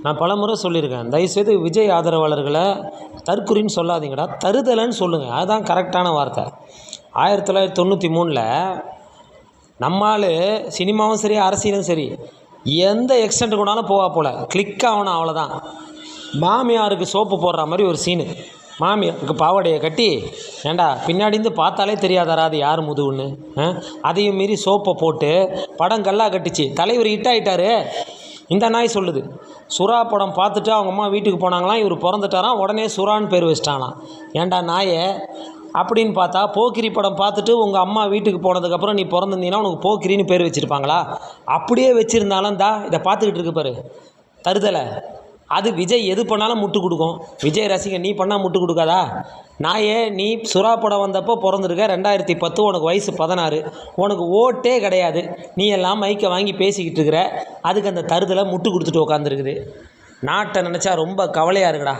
நான் பலமுறை சொல்லியிருக்கேன், தயவுசெய்து விஜய் ஆதரவாளர்களை தற்குறின்னு சொல்லாதீங்கடா, தருதலைன்னு சொல்லுங்கள். அதுதான் கரெக்டான வார்த்தை. 1993 நம்மால் சினிமாவும் சரி அரசியலும் சரி எந்த எக்ஸ்டெண்ட் கொண்டாலும் போவா போல், கிளிக் ஆகணும், அவ்வளோதான். மாமியாருக்கு சோப்பு போடுற மாதிரி ஒரு சீனு. மாமியாருக்கு பாவாடையை கட்டி, ஏண்டா பின்னாடிந்து பார்த்தாலே தெரியாதாரா அது யார் முதுகுன்னு, அதையும் மீறி சோப்பை போட்டு படம் கல்லா கட்டிச்சு. தலைவர் ஹிட் ஆகிட்டாரு. இந்த நாய் சொல்லுது, சுறா படம் பார்த்துட்டு அவங்க அம்மா வீட்டுக்கு போனாங்களாம், இவர் பிறந்துட்டாராம், உடனே சுறான்னு பேர் வச்சிட்டாங்களாம். ஏண்டா நாயே அப்படின்னு பார்த்தா, போக்கிரி படம் பார்த்துட்டு உங்கள் அம்மா வீட்டுக்கு போனதுக்கப்புறம் நீ பிறந்திருந்தீங்கன்னா உனக்கு போக்கிரின்னு பேர் வச்சுருப்பாங்களா? அப்படியே வச்சுருந்தாலும் இதை பார்த்துக்கிட்டு இருக்கு பாரு தருதலை. அது விஜய் எது பண்ணாலும் முட்டு கொடுக்கும். விஜய் ரசிகன் நீ பண்ணால் முட்டு கொடுக்காதா? நாயே, நீ சுறா படம் வந்தப்போ பிறந்திருக்க 2010, உனக்கு வயசு 16, உனக்கு ஓட்டே கிடையாது. நீ எல்லாம் மைக்கை வாங்கி பேசிக்கிட்டு இருக்கிற. அதுக்கு அந்த தருதலை முட்டு கொடுத்துட்டு உட்காந்துருக்குது. நாட்டை நினச்சா ரொம்ப கவலையாக இருக்குடா.